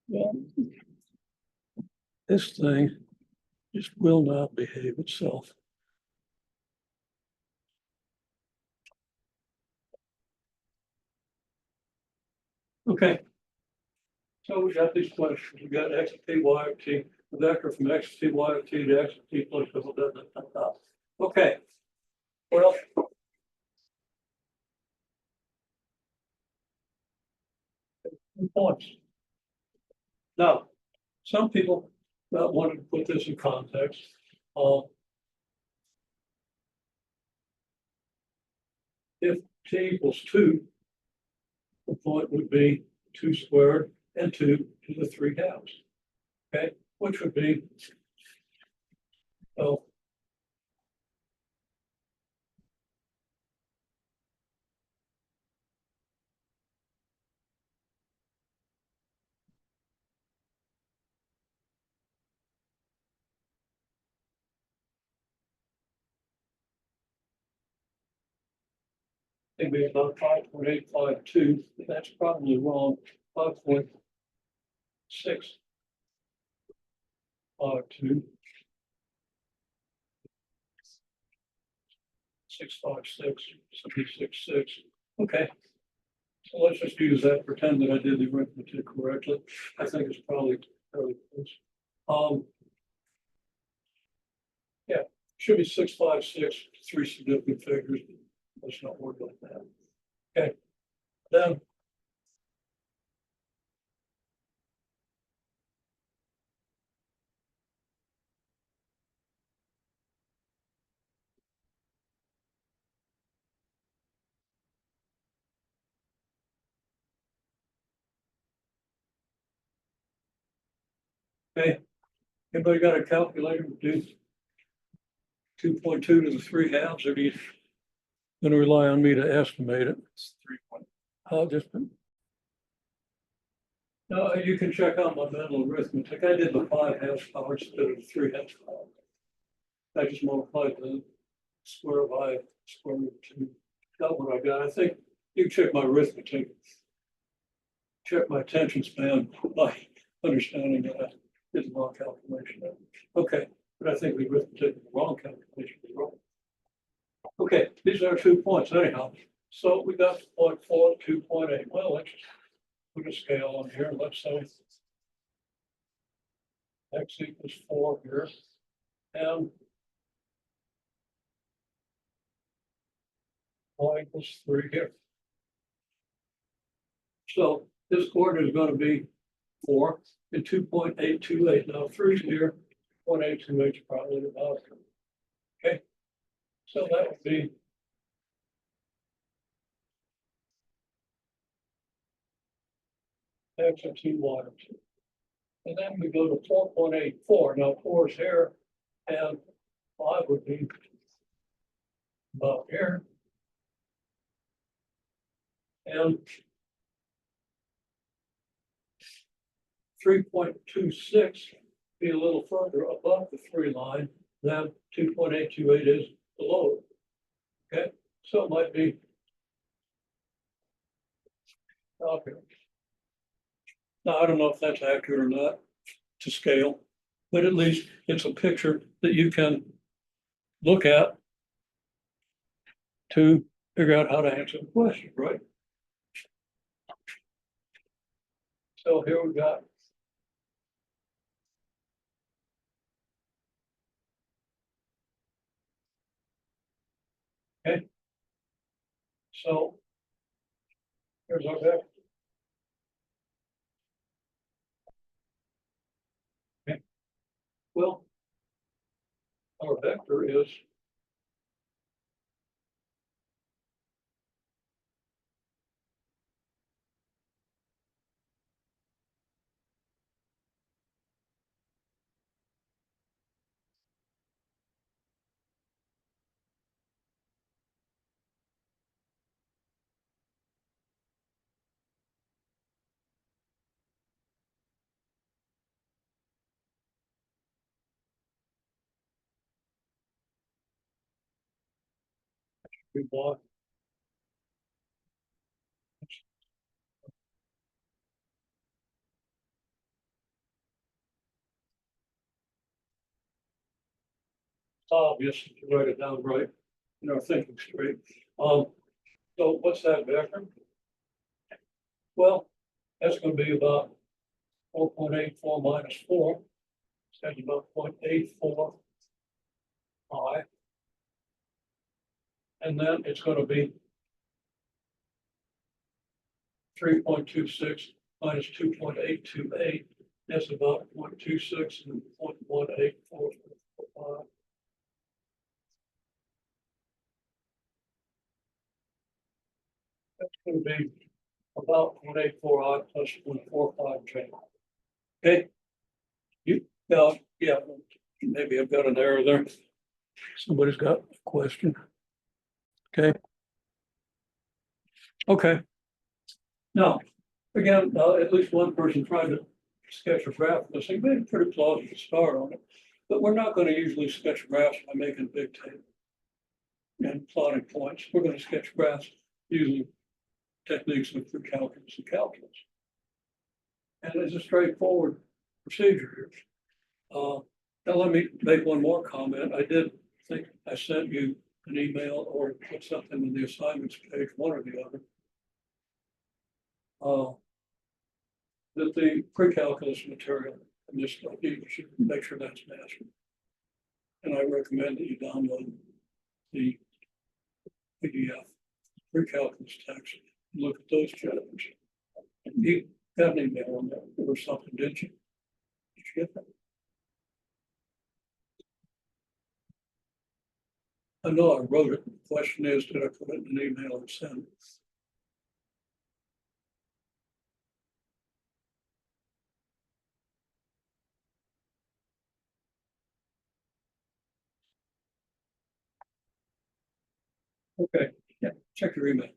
Well, this thing just will not behave itself. Okay. So we got these questions. We got x t, y of t, the vector from x t, y of t to x of t plus blah, blah, blah, blah, blah. Okay. Well. Points. Now, some people wanted to put this in context. If t equals 2, the point would be 2 squared and 2 to the 3 halves. Okay, which would be, oh, maybe about 5.852. That's probably wrong. 5.652. 656, 766. Okay. So let's just use that, pretend that I did the arithmetic correctly. I think it's probably fairly close. Yeah, should be 656, 3 significant figures. Let's not worry about that. Okay, then. Okay, anybody got a calculator to do 2.2 to the 3 halves, or do you gonna rely on me to estimate it? It's 3 point. I'll just. No, you can check out my mental arithmetic. I did the 5 halves power instead of the 3 halves power. I just multiplied the square by square root of 2. Got what I got. I think you check my arithmetic. Check my attention span by understanding that I did the wrong calculation. Okay, but I think the arithmetic, the wrong calculation is wrong. Okay, these are 2 points anyhow. So we got 0.4, 2.8. Well, let's just put a scale on here. Let's say x equals 4 here, and y equals 3 here. So this coordinate is going to be 4 and 2.828. Now 3 here, 0.828 is probably about. Okay, so that would be x of t, y of t. And then we go to 4.84. Now 4 is here, and 5 would be about here. And 3.26 be a little further above the 3 line than 2.828 is below it. Okay, so it might be. Okay. Now, I don't know if that's accurate or not to scale, but at least it's a picture that you can look at to figure out how to answer the question, right? So here we got. Okay. So here's our vector. Okay. Well, our vector is we bought. obvious to write it down right, in our thinking straight. So what's that vector? Well, that's gonna be about 4.84 minus 4. That's about 0.84 pi. And then it's gonna be 3.26 minus 2.828. That's about 0.26 and 0.184. That's gonna be about 0.84 odd plus 0.45 J. Okay. Yeah, maybe I've got an error there. Somebody's got a question. Okay. Okay. Now, again, at least one person tried to sketch a graph. This thing made a pretty plausible start on it, but we're not going to usually sketch graphs by making a big table and plotting points. We're going to sketch graphs using techniques like pre-calculus and calculus. And it's a straightforward procedure here. Now let me make one more comment. I did think I sent you an email or put something in the assignments page, one or the other. That the pre-calculus material, and just you should make sure that's mastered. And I recommend that you download the PDF pre-calculus text, and look at those chapters. And you got an email on that or something, didn't you? Did you get that? I know I wrote it. The question is, did I put it in an email and send it? Okay, yeah, check your email,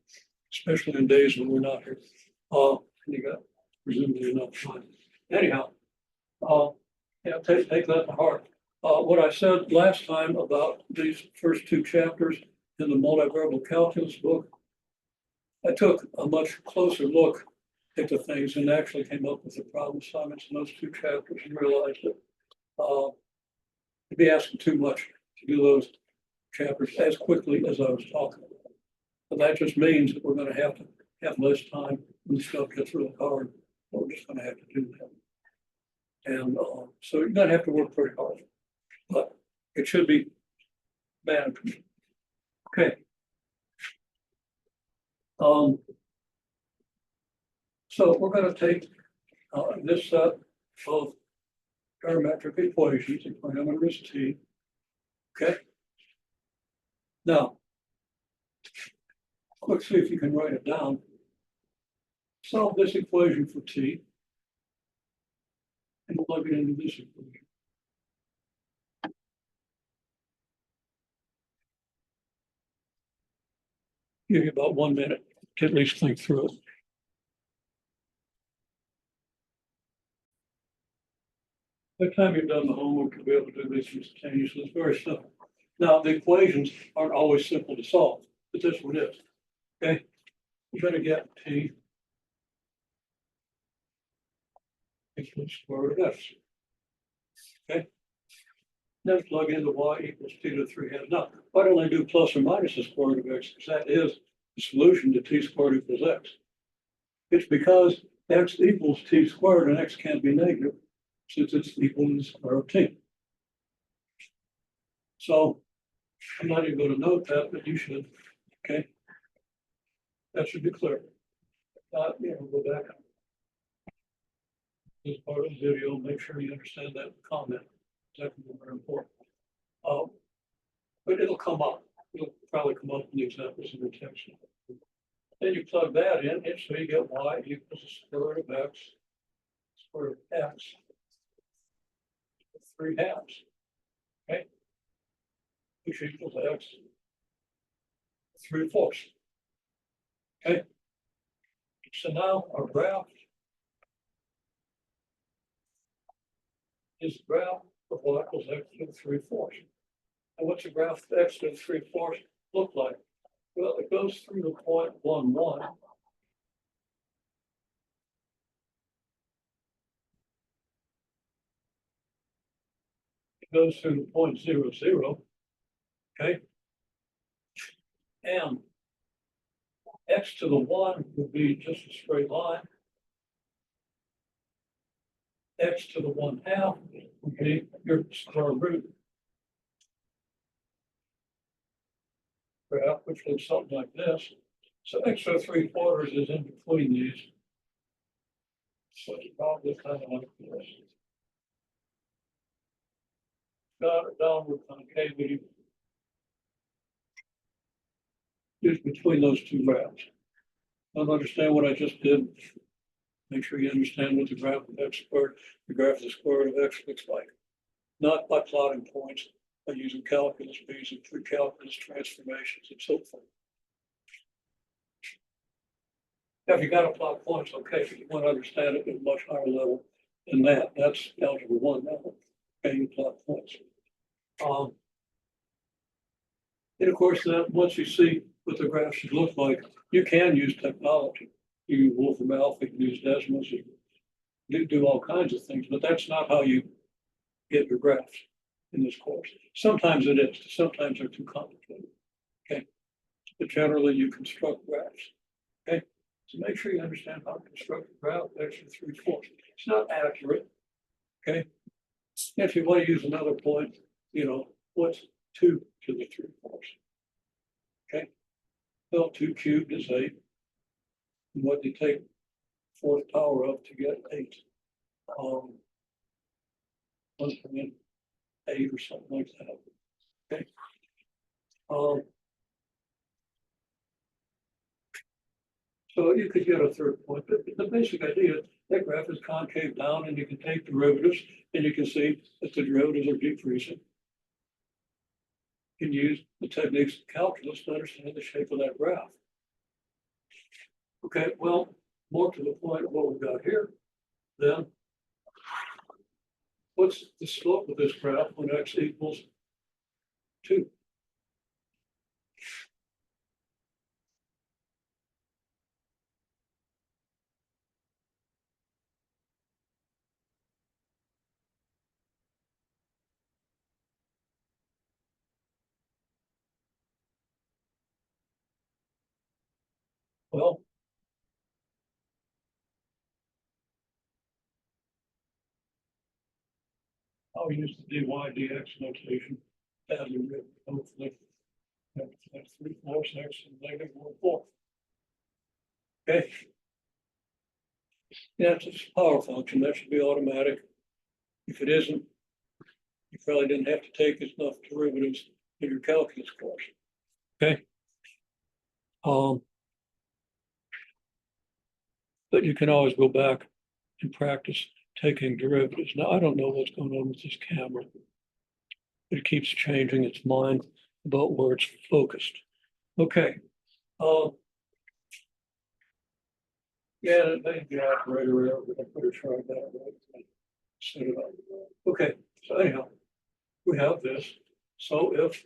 especially in days when we're not here. And you got presumably enough time. Anyhow, yeah, take that to heart. What I said last time about these first two chapters in the multivariable calculus book, I took a much closer look at the things and actually came up with the problem assignments in those two chapters and realized that it'd be asking too much to do those chapters as quickly as I was talking about. But that just means that we're going to have less time when the stuff gets really hard. We're just going to have to do that. And so you're going to have to work pretty hard, but it should be manageable. Okay. So we're going to take this set of parametric equations, the parameter is t. Okay. Now, quick, see if you can write it down. Solve this equation for t and plug it into this equation. Give you about 1 minute to at least think through it. By the time you've done the homework, you'll be able to do this instantaneously. It's very simple. Now, the equations aren't always simple to solve, but this one is. Okay, you're going to get t equals square root of x. Okay, then plug in the y equals t to the 3 halves. Now, why don't I do plus or minus the square root of x? Because that is the solution to t squared equals x. It's because x equals t squared and x can't be negative since it's equal to the square of t. So I'm not even going to note that, but you should. Okay, that should be clear. Go back. This part of the video, make sure you understand that comment. That's very important. But it'll come up. It'll probably come up in the examples in the text. Then you plug that in, and so you get y equals the square root of x, square root of x, 3 halves. Okay, which equals x 3/4. Okay, so now our graph is the graph of y equals x to the 3/4. And what's a graph of x to the 3/4 look like? Well, it goes through the point 1, 1. It goes through the point 0, 0. Okay. And x to the 1 would be just a straight line. X to the 1/2 would be your square root graph, which looks something like this. So x to the 3/4 is in between these. So it's probably kind of like this. Got a downward concavity is between those two graphs. Don't understand what I just did. Make sure you understand what the graph of x squared, the graph of the square root of x looks like. Not by plotting points, by using calculus, by using pre-calculus transformations and so forth. Now, if you got to plot points, okay, if you want to understand it at a much higher level than that, that's algebra 1 level. Okay, you plot points. And of course, then once you see what the graph should look like, you can use technology. You use Wolfram Alpha, you can use Desmos, you do all kinds of things, but that's not how you get your graphs in this course. Sometimes it is, sometimes they're too complicated. Okay, but generally you construct graphs. Okay, so make sure you understand how to construct a graph of x to the 3/4. It's not accurate. Okay, if you want to use another point, you know, what's 2 to the 3/4? Okay, well, 2 cubed is 8. And what do you take 4th power of to get 8? 1.8 or something like that. Okay. So you could get a third point, but the basic idea, that graph is concave down, and you can take derivatives, and you can see that the derivatives are decreasing. You can use the techniques of calculus to understand the shape of that graph. Okay, well, more to the point of what we've got here, then what's the slope of this graph when x equals 2? Well, I'll use the dy dx notation as we written, hopefully. That's 3/4 x and negative 1/4. Okay. Yeah, it's a power function. That should be automatic. If it isn't, you probably didn't have to take enough derivatives in your calculus course. Okay. But you can always go back and practice taking derivatives. Now, I don't know what's going on with this camera. It keeps changing its mind about where it's focused. Okay. Yeah, it may be operator error, but I better try that. Right? Set it up. Okay, so anyhow, we have this. So if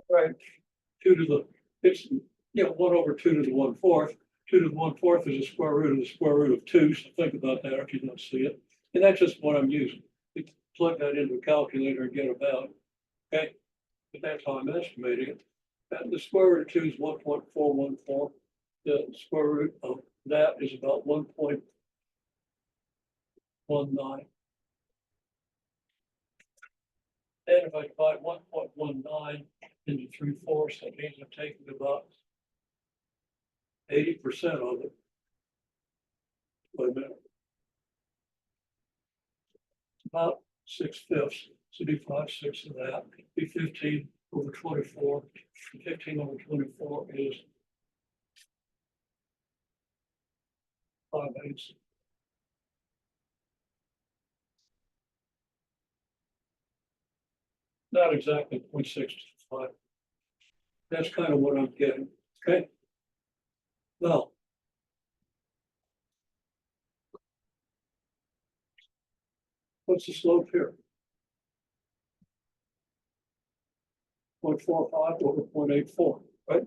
right, 2 to the, it's, 1/2 to the 1/4. 2 to the 1/4 is the square root of the square root of 2. So think about that if you don't see it. And that's just what I'm using. You plug that into a calculator and get about. Okay, but that's how I'm estimating it. And the square root of 2 is 1.414. The square root of that is about 1.19. And if I divide 1.19 into 3/4, that means I'm taking about 80% of it. Wait a minute. About 6/5. So do 5/6 of that. Be 15 over 24. 15 over 24 is 5/8. Not exactly 0.65. That's kind of what I'm getting. Okay. Well, What's the slope here? 0.45 over 0.84, right?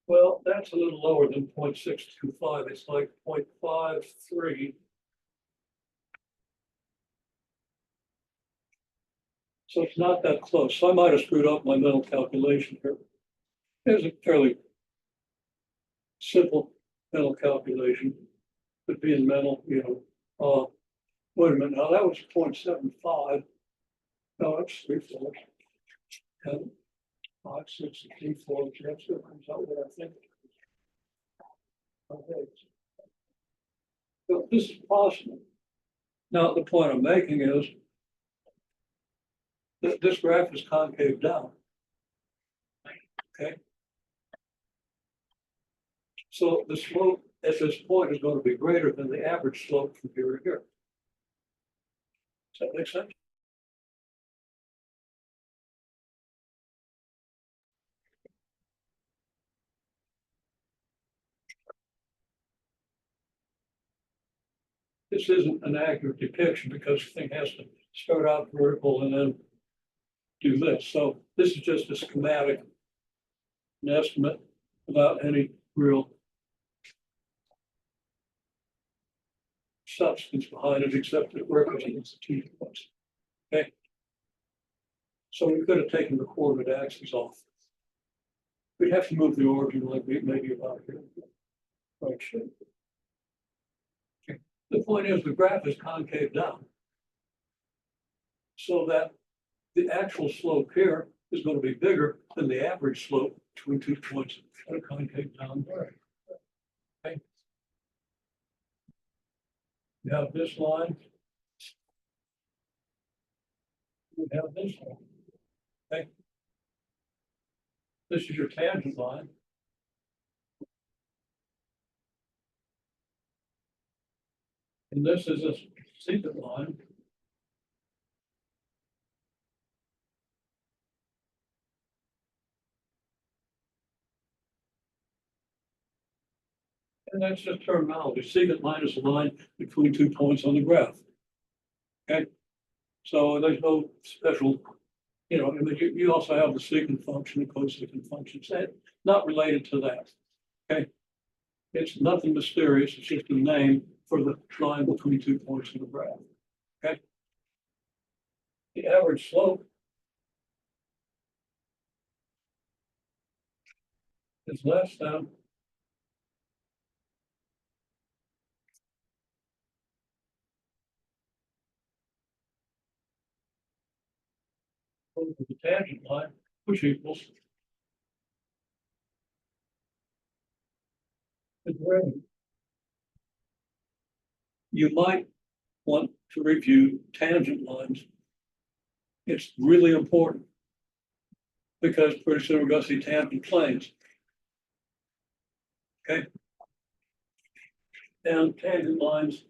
Well, that's a little lower than 0.625. It's like 0.53. So it's not that close. So I might have screwed up my mental calculation here. It's a fairly simple mental calculation. But being mental, wait a minute, now that was 0.75. No, that's 3/4. 10, 5, 6, 3/4. That's what comes out what I think. Okay. So this is possible. Now, the point I'm making is that this graph is concave down. Okay. So the slope at this point is going to be greater than the average slope from here to here. Does that make sense? This isn't an accurate depiction because the thing has to start out vertical and then do this. So this is just a schematic, an estimate without any real substance behind it, except it represents the 2 points. Okay. So we could have taken the coordinate axes off. We'd have to move the origin like maybe about here. Right shape. Okay. The point is the graph is concave down. So that the actual slope here is going to be bigger than the average slope between 2 points that are concave down there. Okay. You have this line. You have this line. Okay. This is your tangent line. And this is a secant line. And that's just terminology. Secant line is a line between 2 points on the graph. Okay. So there's no special, I mean, you also have the secant function, the cosecant function, not related to that. Okay. It's nothing mysterious. It's just a name for the line between 2 points in the graph. Okay. The average slope is less than over the tangent line, which equals the derivative. You might want to review tangent lines. It's really important because pretty soon we're going to see tangent planes. Okay. And tangent lines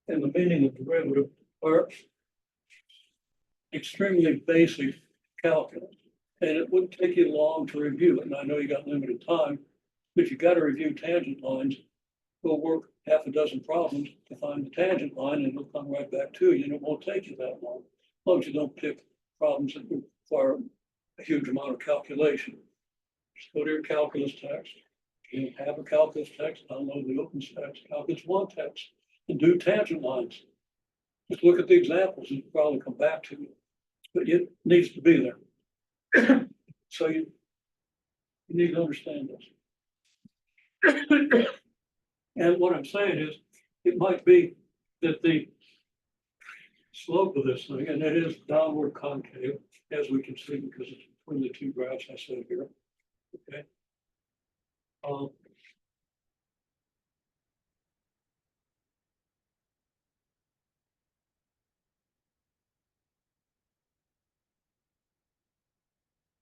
and the meaning of derivative are extremely basic calculus. And it wouldn't take you long to review it. And I know you got limited time, but you got to review tangent lines. We'll work half a dozen problems to find the tangent line and it'll come right back to you and it won't take you that long. As long as you don't pick problems that require a huge amount of calculation. Just go to your calculus text. You have a calculus text, download the OpenStax Calculus 1 text and do tangent lines. Just look at the examples and you'll probably come back to it. But it needs to be there. So you need to understand this. And what I'm saying is, it might be that the slope of this thing, and it is downward concave, as we can see, because it's between the 2 graphs I said here. Okay. I'll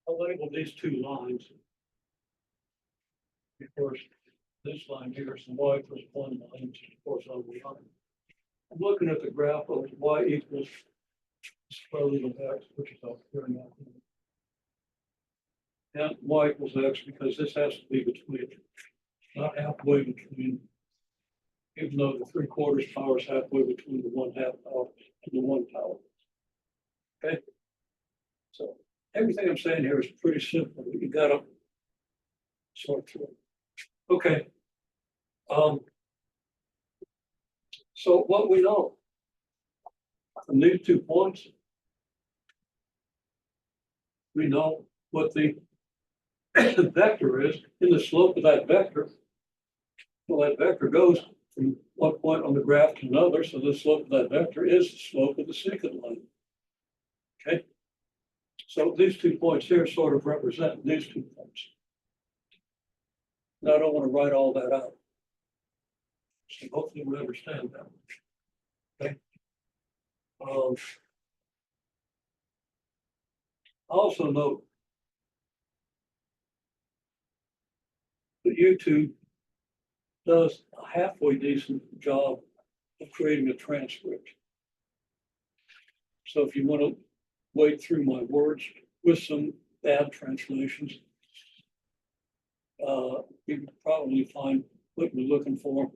label these 2 lines. Of course, this line here is the y plus 1 line, which is of course over the line. I'm looking at the graph of y equals square root of x, which is up here now. And y equals x because this has to be between, not halfway between, even though the 3/4 power is halfway between the 1/2 power and the 1 power. Okay. So everything I'm saying here is pretty simple. You gotta sort through it. Okay. So what we know from these 2 points, we know what the vector is in the slope of that vector. Well, that vector goes from one point on the graph to another, so the slope of that vector is the slope of the secant line. Okay. So these 2 points here sort of represent these 2 points. Now I don't want to write all that out. So hopefully we understand that. Okay. Also note that YouTube does a halfway decent job of creating a transcript. So if you want to wade through my words with some bad translations, you can probably find what you're looking for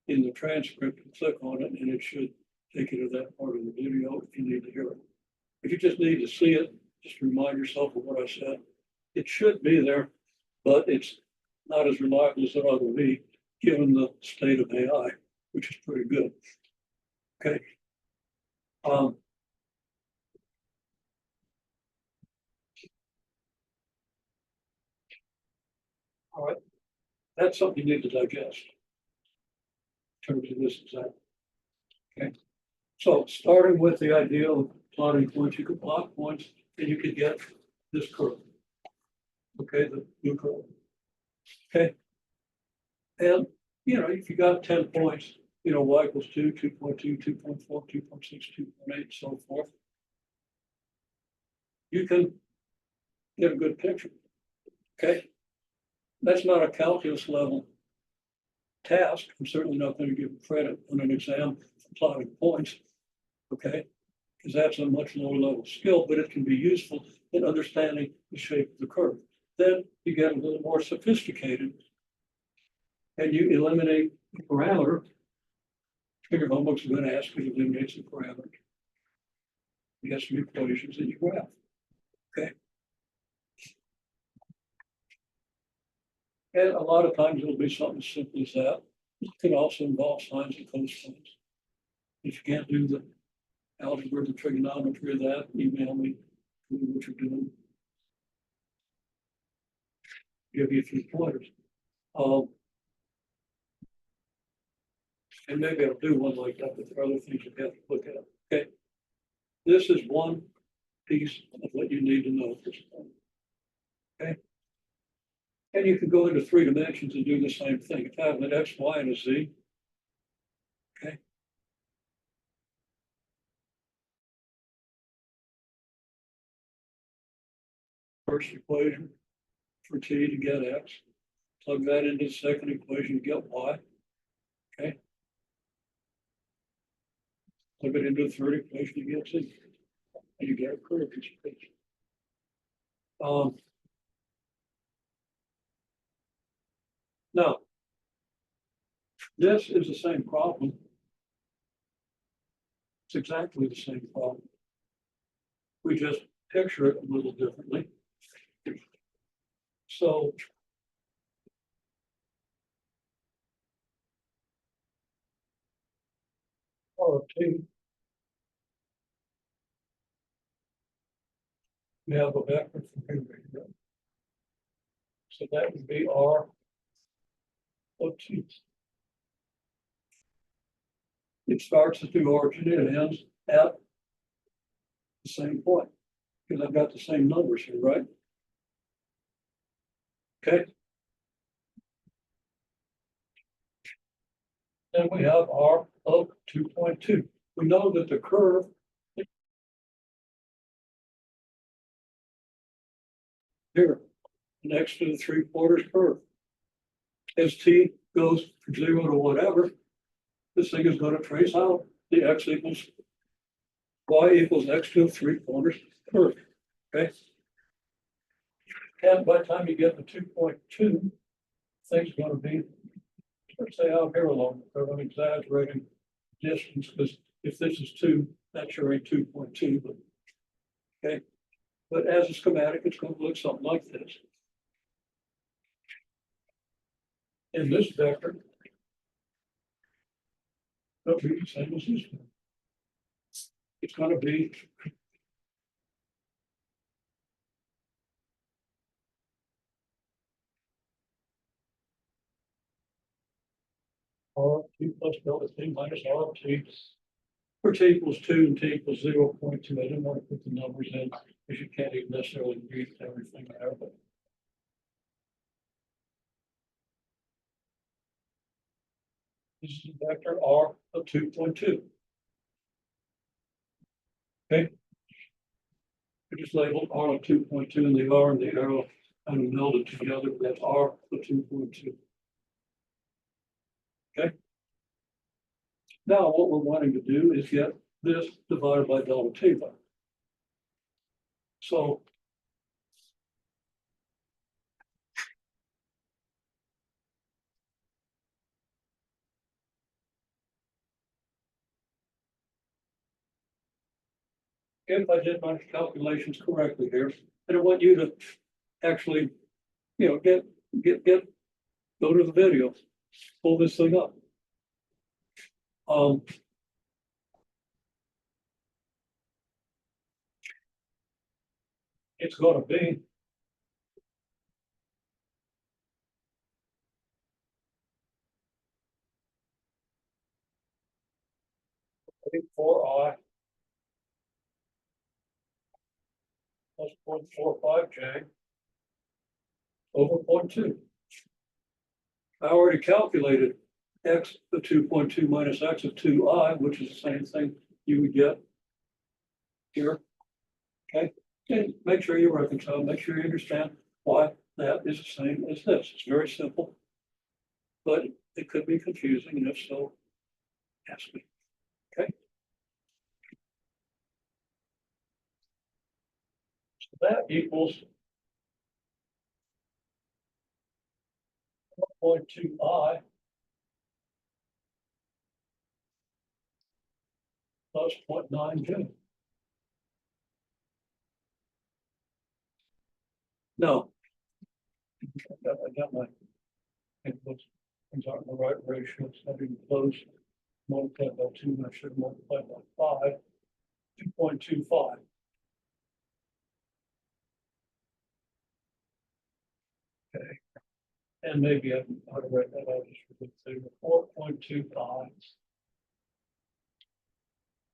in the transcript and click on it, and it should take you to that part of the video if you need to hear it. If you just need to see it, just remind yourself of what I said. It should be there, but it's not as reliable as it ought to be, given the state of AI, which is pretty good. Okay. All right. That's something you need to digest in terms of this example. Okay. So starting with the idea of plotting points, you could plot points and you could get this curve. Okay, the blue curve. Okay. And if you got 10 points, y equals 2, 2.2, 2.4, 2.6, 2.8, so forth, you can get a good picture. Okay. That's not a calculus level task. I'm certainly not going to give credit on an exam for plotting points. Okay. Because that's a much lower level skill, but it can be useful in understanding the shape of the curve. Then you get a little more sophisticated and you eliminate the parameter. Figure homework's going to ask you to eliminate some parameters. You have some equations in your graph. Okay. And a lot of times it'll be something as simple as that. It can also involve sines and cosines. If you can't do the algebra, the trigonometry of that, email me what you're doing. Give you a few pointers. And maybe I'll do one like that, but there are other things you have to look at. Okay. This is one piece of what you need to know at this point. Okay. And you can go into 3 dimensions and do the same thing. If I have an X, Y, and a Z. Okay. First equation for T to get X. Plug that into the second equation to get Y. Okay. Plug it into the third equation to get Z. And you get a curve equation. Now, this is the same problem. It's exactly the same problem. We just picture it a little differently. So R of T, we have a vector from here to here. So that would be R of T. It starts at the origin, it ends at the same point, because I've got the same numbers here, right? Okay. Then we have R of 2.2. We know that the curve here next to the 3/4 curve. as t goes from 0 to whatever, this thing is gonna trace out the x equals y equals x to 3/4 curve, okay? And by the time you get to 2.2, things gonna be, let's say out here along the curve, I'm exaggerating distance, because if this is 2, that sure ain't 2.2, but okay. But as a schematic, it's going to look something like this. In this vector, it'll be the same as this one. It's going to be R t plus delta t minus R of t, where t equals 2 and t equals 0.2. I didn't want to put the numbers in because you can't even necessarily read everything there, but this is a vector R of 2.2. Okay. I just labeled R of 2.2 and the R and the arrow kind of melded together. That's R of 2.2. Okay. Now what we're wanting to do is get this divided by delta t. So if I did my calculations correctly here, and I want you to actually, go to the video, pull this thing up. It's going to be for I plus 0.45J over 0.2. I already calculated x of 2.2 minus x of 2I, which is the same thing you would get here. Okay, and make sure you reconcile, make sure you understand why that is the same as this. It's very simple, but it could be confusing, and if so, ask me. Okay. So that equals 0.2I plus 0.9J. No. I got my inputs. Things aren't in the right ratio. So I didn't close. Multiply by 2, I should multiply by 5. 2.25. Okay. And maybe I ought to write that out just for good thing. 4.25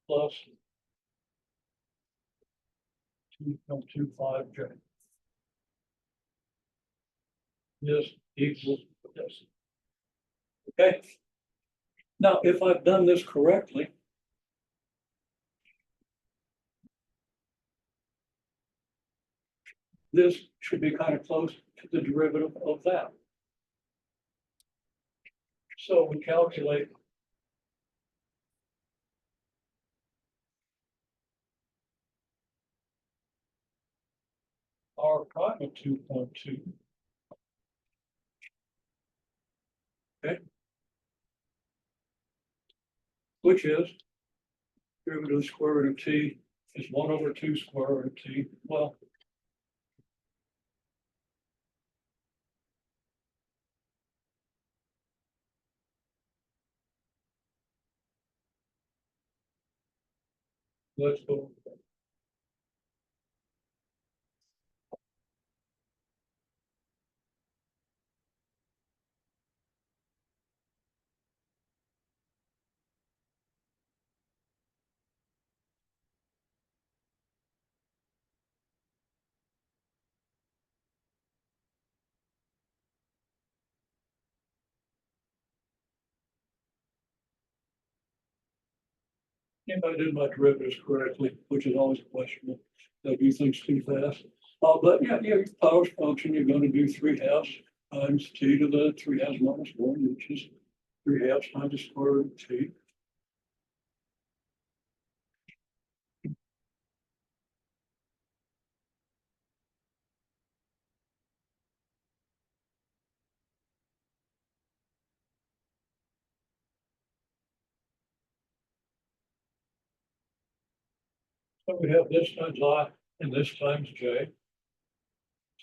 plus 2.25J. This equals this. Okay. Now, if I've done this correctly, this should be kind of close to the derivative of that. So we calculate R prime of 2.2. Okay. Which is derivative of the square root of t is 1 over 2 square root of t. Well, let's go. If I did my derivatives correctly, which is always a question, I do things too fast. But yeah, your power function, you're going to do 3/2 times t to the 3 halves minus 1, which is 3 halves times the square root of t. So we have this times I and this times j.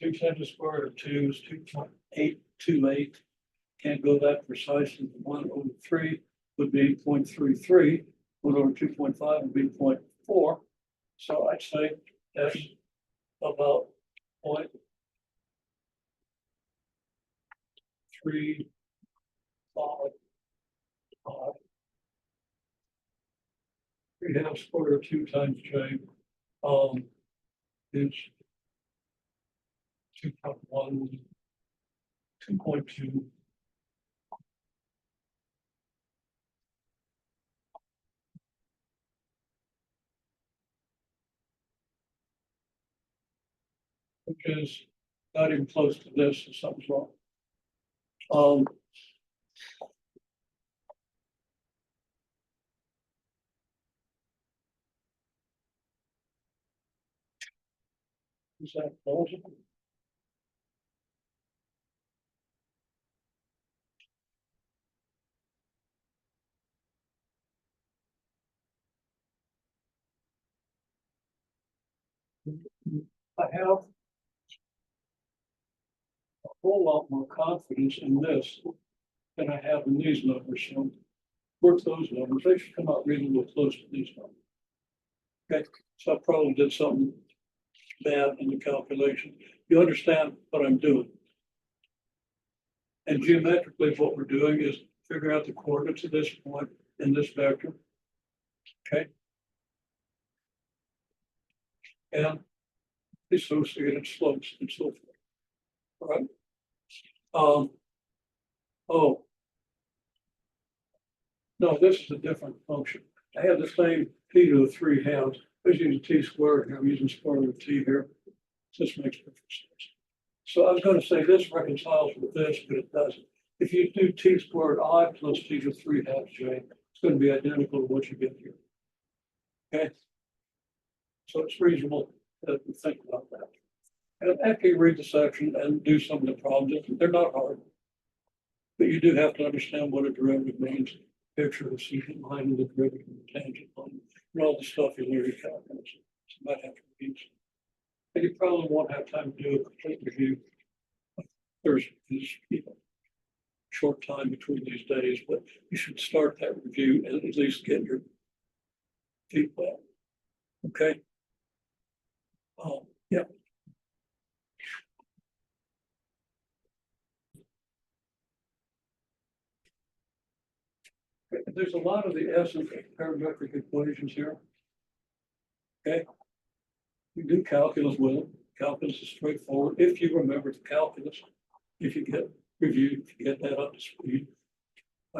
2 times the square root of 2 is 2.828. Can't go that precise. 1 over 3 would be 0.33. 1 over 2.5 would be 0.4. So I'd say that's about 0.35. 3 halves square root of 2 times j is 2.1, 2.2. Which is not even close to this, so something's wrong. Is that plausible? I have a whole lot more confidence in this than I have in these numbers. So work those numbers, they should come out reasonably close to these numbers. Okay, so I probably did something bad in the calculation. You understand what I'm doing? And geometrically, what we're doing is figure out the coordinates of this point in this vector. Okay. And the associated slopes and so forth. All right. Oh. No, this is a different function. I have the same t to the 3 halves. I was using t squared here. I'm using square root of t here. This makes perfect sense. So I was going to say this reconciles with this, but it doesn't. If you do t squared I plus t to the 3 halves j, it's going to be identical to what you get here. Okay. So it's reasonable to think about that. And after you read the section and do some of the problems, they're not hard. But you do have to understand what a derivative means. Picture the secant line and the derivative and the tangent line, and all the stuff you learn in calculus. So you might have to read. And you probably won't have time to do a complete review. There's short time between these days, but you should start that review and at least get your feet wet. Okay. Yeah. There's a lot of the essence of parametric equations here. Okay. You do calculus with it. Calculus is straightforward. If you remember the calculus, if you get reviewed, if you get that up to speed,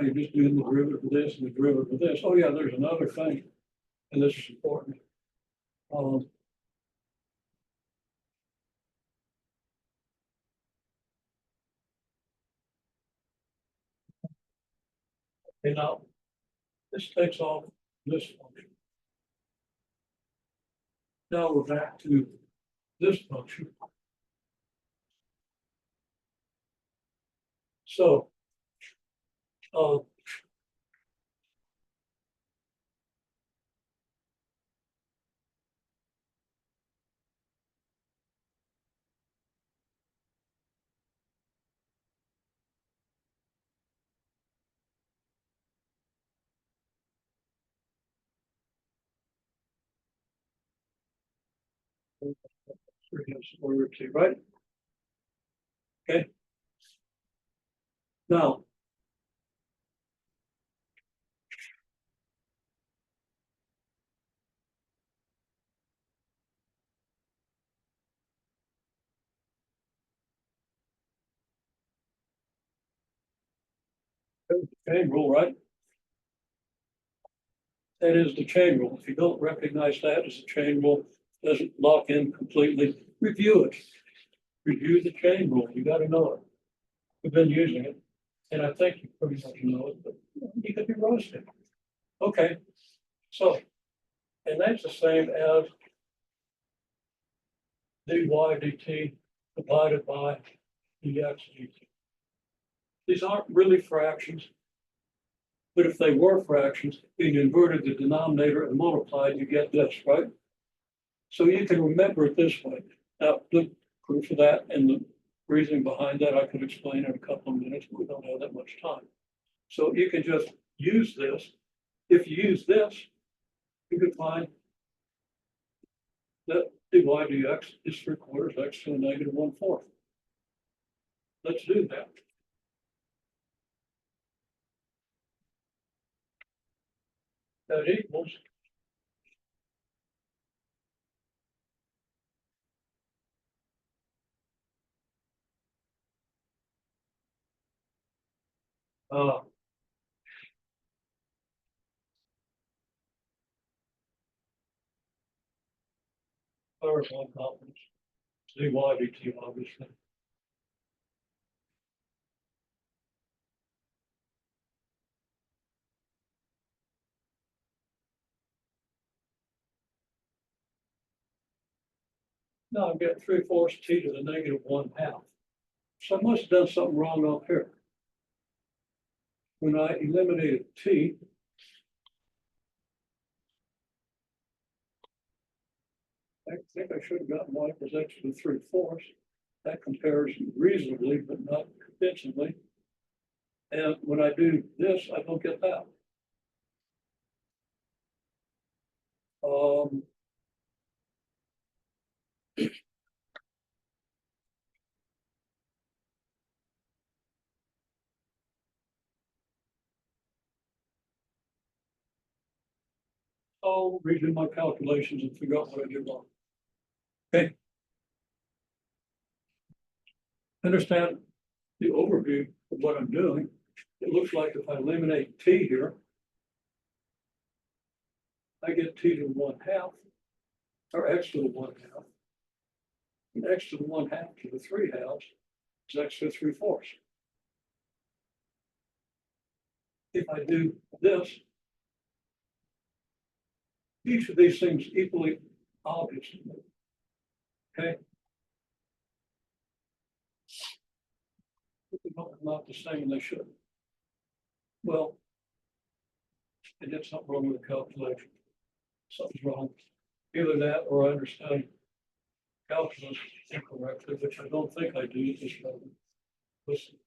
you're just doing the derivative of this and the derivative of this. Oh yeah, there's another thing, and this is important. And now this takes off this function. Now we're back to this function. So, right? Okay. Now, chain rule, right? That is the chain rule. If you don't recognize that as a chain rule, doesn't lock in completely, review it. Review the chain rule. You got to know it. We've been using it, and I think you pretty much know it, but you could be roasted. Okay, so, and that's the same as dy dt divided by dx dt. These aren't really fractions, but if they were fractions, being inverted the denominator and multiplied, you get this, right? So you can remember it this way. Now, the proof of that and the reasoning behind that, I could explain in a couple of minutes, but we don't have that much time. So you can just use this. If you use this, you can find that dy dx is 3/4 x to the negative 1/4. Let's do that. That equals power of one confidence. Dy dt, obviously. Now I've got 3/4 t to the negative 1/2. So I must have done something wrong up here. When I eliminated t, I think I should have gotten y equals x to the 3/4. That compares reasonably, but not convincingly. And when I do this, I don't get that. I'll redo my calculations and figure out what I did wrong. Okay. Understand the overview of what I'm doing. It looks like if I eliminate t here, I get t to the 1/2, or x to the 1/2. And x to the 1/2 to the 3/2 is x to the 3/4. If I do this, each of these things equally obvious to me. Okay. Not the same, and they should. Well, I did something wrong with the calculation. Something's wrong. Either that or I understand calculus incorrectly, which I don't think I do at this moment. Listen.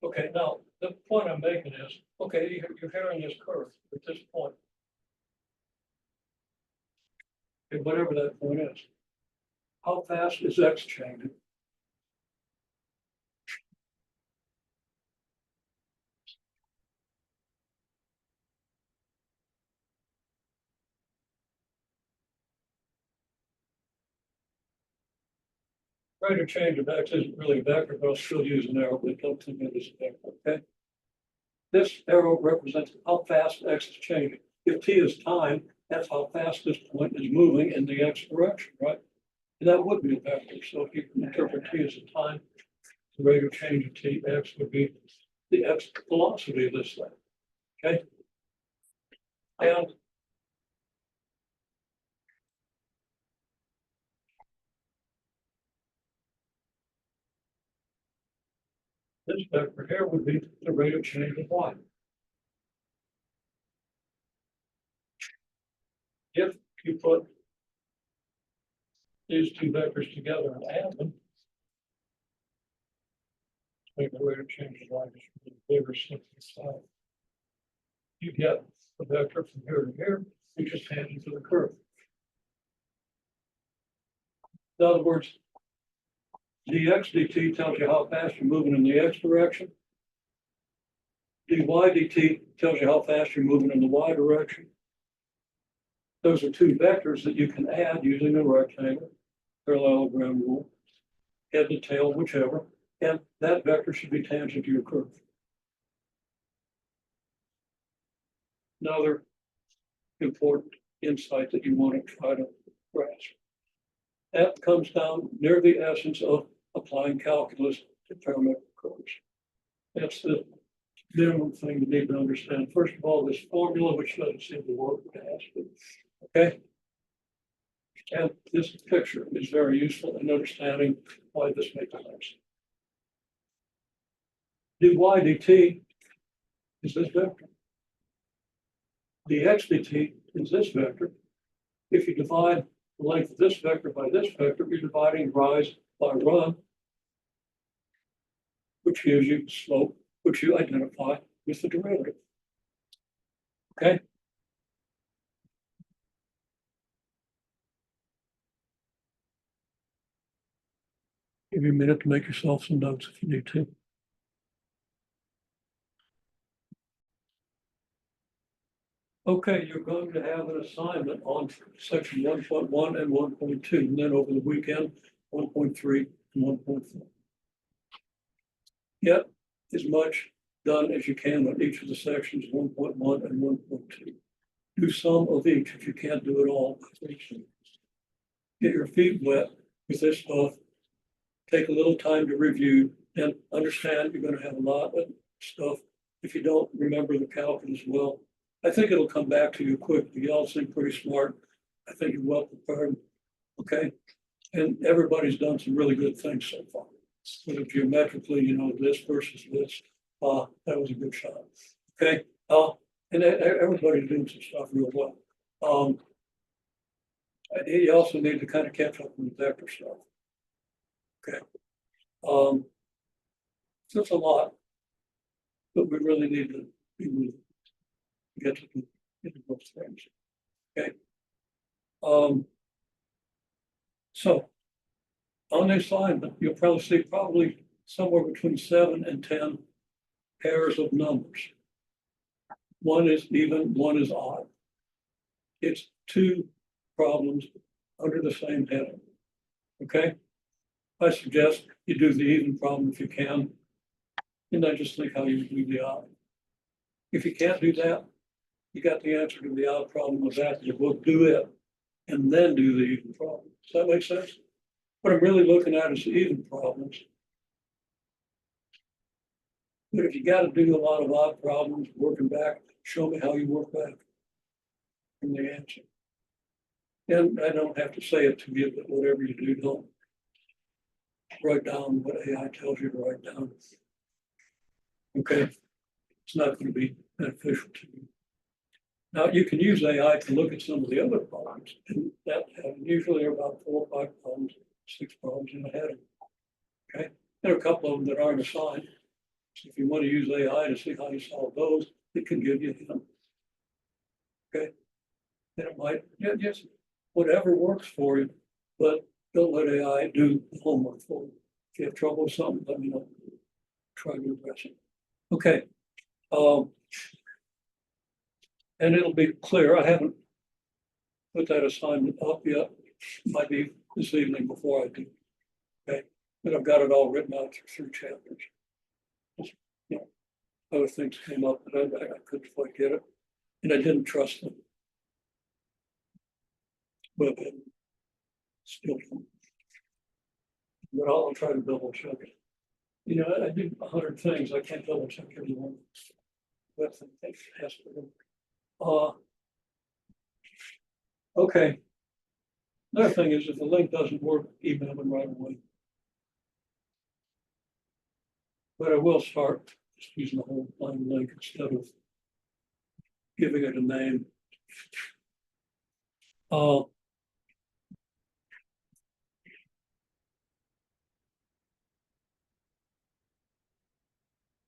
Okay, now the point I'm making is, okay, you're hearing this curve at this point. Okay, whatever that point is. How fast is x changing? Rate of change of x isn't really a vector, but I'll still use an arrow, but don't think it is a vector, okay? This arrow represents how fast x is changing. If t is time, that's how fast this point is moving in the x direction, right? And that would be a vector. So if you can interpret t as a time, the rate of change of t, x would be the x velocity of this thing, okay? And this vector here would be the rate of change of y. If you put these two vectors together and add them, make the rate of change of y just really bigger, simplified. You get the vector from here to here, which is tangent to the curve. In other words, dx dt tells you how fast you're moving in the x direction. Dy dt tells you how fast you're moving in the y direction. Those are two vectors that you can add using a rectangle, parallelogram rule, head to tail, whichever, and that vector should be tangent to your curve. Another important insight that you want to try to grasp. That comes down near the essence of applying calculus to parametric curves. That's the minimum thing you need to understand. First of all, this formula, which doesn't seem to work, okay? And this picture is very useful in understanding why this makes sense. dy dt is this vector. dx dt is this vector. If you divide the length of this vector by this vector, you're dividing rise by run, which gives you slope, which you identify with the derivative. Okay? Give you a minute to make yourself some notes if you need to. Okay, you're going to have an assignment on section 1.1 and 1.2, and then over the weekend, 1.3 and 1.4. Get as much done as you can on each of the sections, 1.1 and 1.2. Do some of each if you can't do it all. Get your feet wet with this stuff. Take a little time to review and understand you're going to have a lot of stuff. If you don't remember the calculus well, I think it'll come back to you quickly. You all seem pretty smart. I think you're well prepared. Okay. And everybody's done some really good things so far. Whether geometrically, you know, this versus this, that was a good shot. Okay. And everybody's doing some stuff real well. You also need to kind of catch up on the vector stuff. Okay. So it's a lot, but we really need to be moving to get to those things. Okay. So on the assignment, you'll probably see somewhere between 7 and 10 pairs of numbers. One is even, one is odd. It's two problems under the same heading. Okay. I suggest you do the even problem if you can, and then just think how you do the odd. If you can't do that, you got the answer to the odd problem with that. You will do it and then do the even problem. Does that make sense? What I'm really looking at is the even problems. But if you got to do a lot of odd problems, working back, show me how you work back from the answer. And I don't have to say it to you, but whatever you do, don't write down what AI tells you to write down. Okay, it's not going to be beneficial to you. Now, you can use AI to look at some of the other problems, and that usually are about 4 or 5 problems, 6 problems in the heading. Okay, there are a couple of them that aren't assigned. So if you want to use AI to see how you solve those, it can give you them. Okay, and it might, yes, whatever works for you, but don't let AI do the homework for you. If you have trouble with something, let me know. Try to address it. Okay. And it'll be clear. I haven't put that assignment up yet. Might be this evening before I do. Okay. But I've got it all written out through chapters. Just, you know, other things came up that I couldn't quite get it. And I didn't trust them. But still, but I'll try to double check it. You know, I did 100 things. I can't double check every one. That's the thing has to do. Okay. Another thing is if the link doesn't work, email them right away. But I will start just using the whole plain link instead of giving it a name.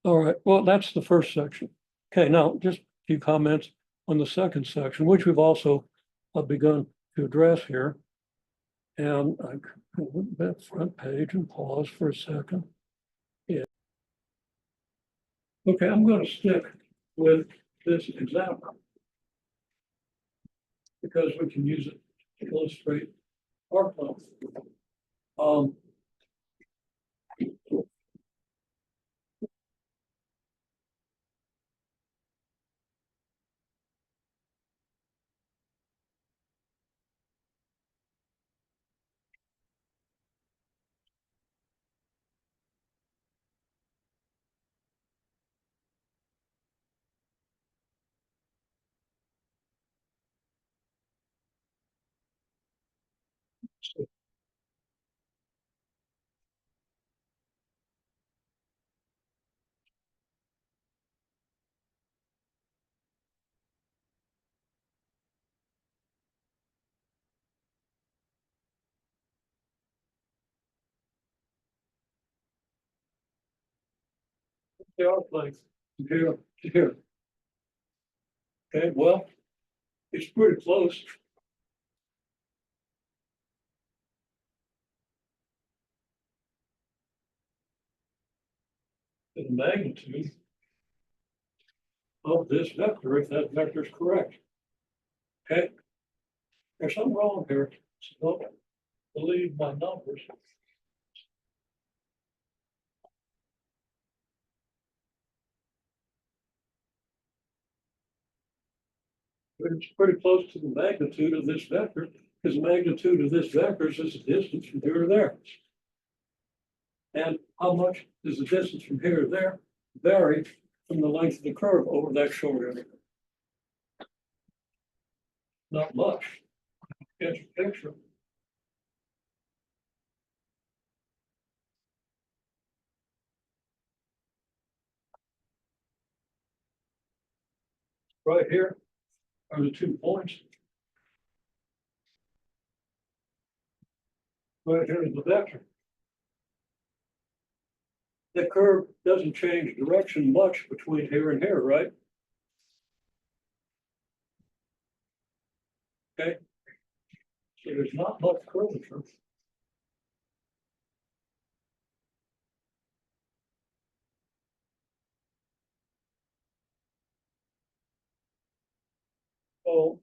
All right, well, that's the first section. Okay, now just a few comments on the second section, which we've also begun to address here. And I went back front page and pause for a second. Yeah. Okay, I'm going to stick with this example because we can use it to illustrate our plan. They are placed here to here. Okay, well, it's pretty close. To the magnitude of this vector, if that vector is correct. Okay, there's something wrong here. So don't believe my numbers. It's pretty close to the magnitude of this vector, because the magnitude of this vector is the distance from here to there. And how much does the distance from here to there vary from the length of the curve over that short area? Not much. Get your picture. Right here are the 2 points. Right here is the vector. The curve doesn't change direction much between here and here, right? Okay. So there's not much curvature. So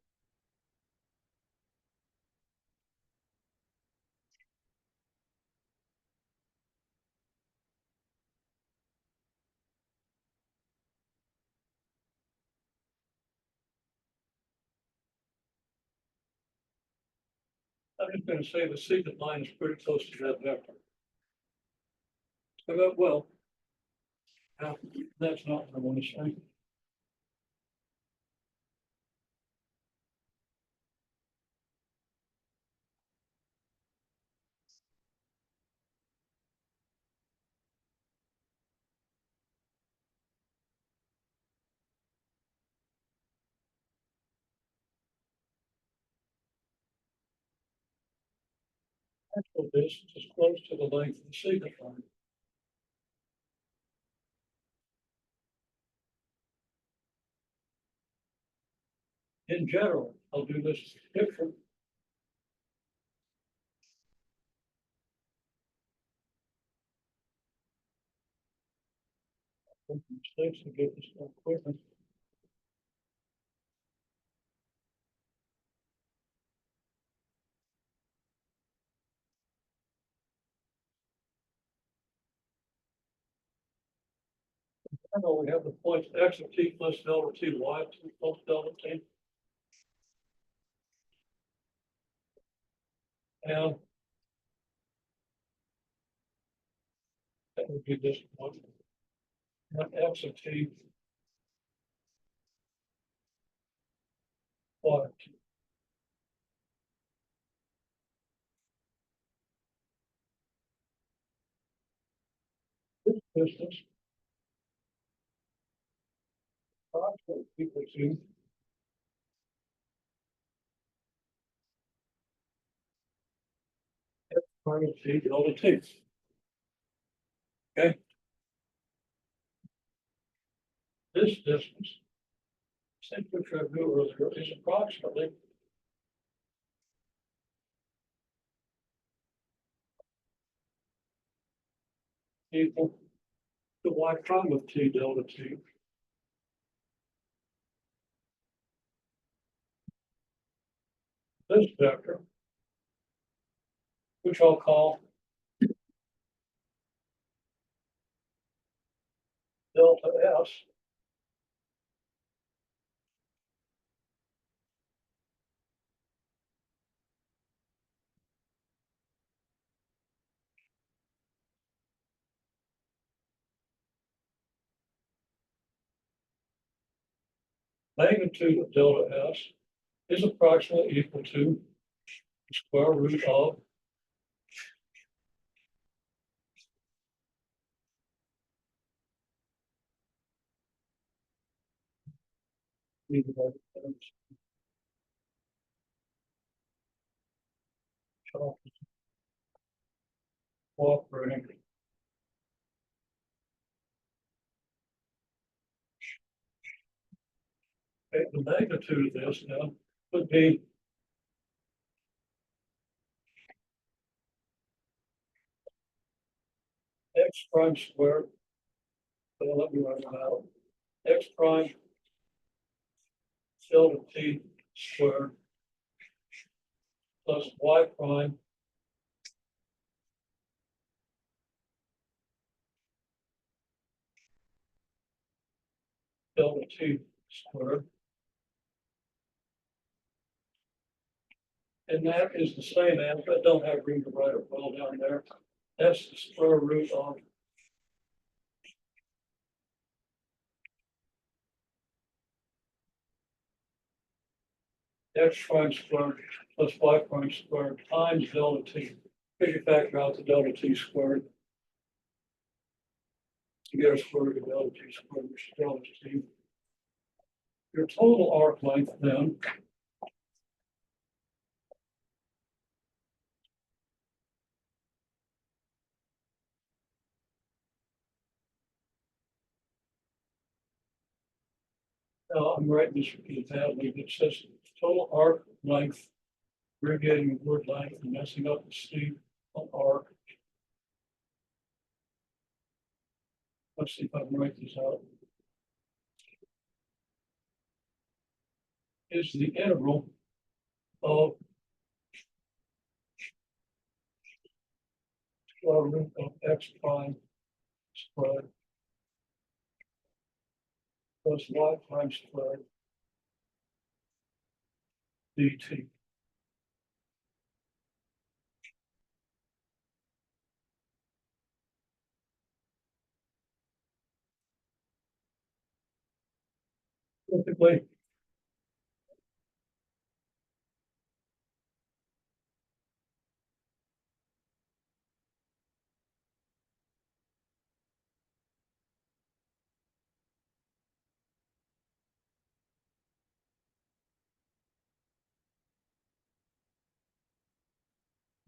I'm just going to say the secant line is pretty close to that vector. Well, that's not what I want to say. Actual distance is close to the length of the secant line. In general, I'll do this picture. Mistakes to get this done quicker. I know we have the points x of t plus delta t, y plus delta t. And that would be this one. And x of t, y. This distance approximately equal to x minus t delta t. Okay. This distance, same picture I drew earlier, is approximately equal to y prime of t delta t. This vector, which I'll call delta s, magnitude of delta s is approximately equal to square root of cooperating. Okay, the magnitude of this now would be x prime squared. Well, let me write it out. X prime delta t squared plus y prime delta t squared. And that is the same as, I don't have room to write it well down there. That's the square root of x prime squared plus y prime squared times delta t. If you factor out the delta t squared, you get a square root of delta t squared, which is delta t. Your total arc length then I'm writing this repeat badly, but it says total arc length, abbreviating the word length and messing up the sleeve on arc. Let's see if I can write this out. Is the integral of square root of x prime squared plus y prime squared dt. Typically,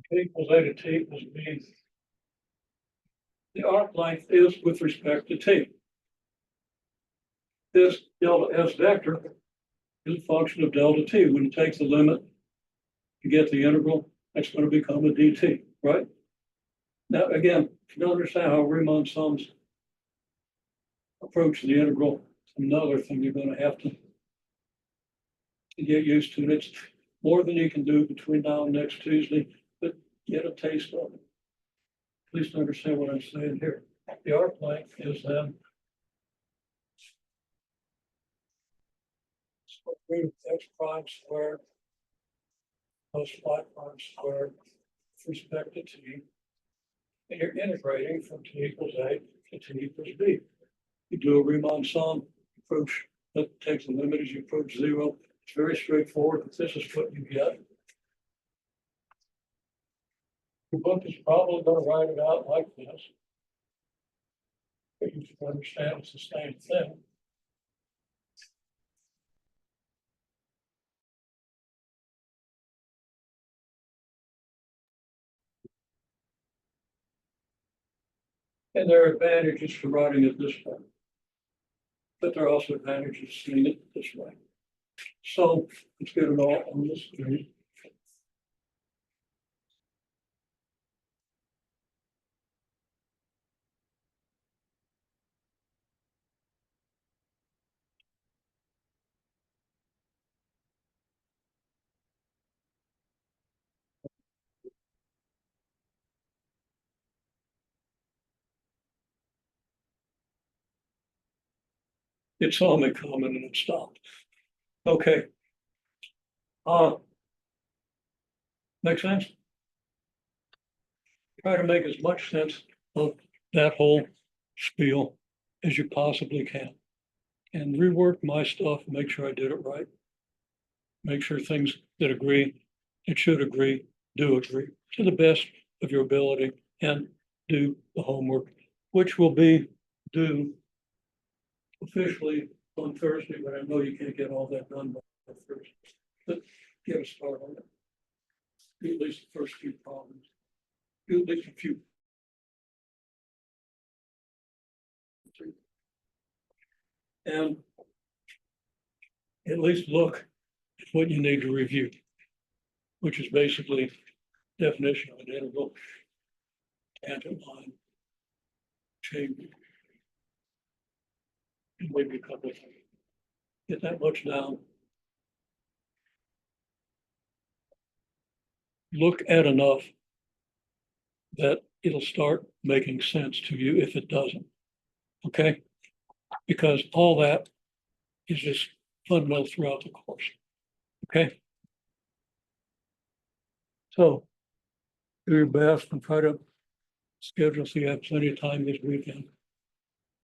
t equals a to t equals b. The arc length is with respect to t. This delta s vector is a function of delta t. When you take the limit, you get the integral, that's going to become a dt, right? Now, again, if you don't understand how Riemann sums approach the integral, another thing you're going to have to get used to. It's more than you can do between now and next Tuesday, but get a taste of it. Please understand what I'm saying here. The arc length is then square root of x prime squared plus y prime squared with respect to t. And you're integrating from t equals a to t equals b. You do a Riemann sum approach that takes the limit as you approach zero. It's very straightforward, but this is what you get. Your book is probably going to write it out like this. But you can understand it's the same thing. And there are advantages to writing it this way. But there are also advantages to seeing it this way. So let's get it all on the screen. It saw me coming and it stopped. Okay. Make sense? Try to make as much sense of that whole spiel as you possibly can. And rework my stuff, make sure I did it right. Make sure things that agree and should agree, do agree to the best of your ability and do the homework, which will be due officially on Thursday, but I know you can't get all that done by Thursday. But get a start on it. Do at least the first few problems. Do at least a few. And at least look at what you need to review, which is basically definition of an integral, tangent line, chain, and maybe a couple of things. Get that much down. Look at enough that it'll start making sense to you if it doesn't. Okay? Because all that is just fundamental throughout the course. Okay? So do your best and try to schedule so you have plenty of time this weekend.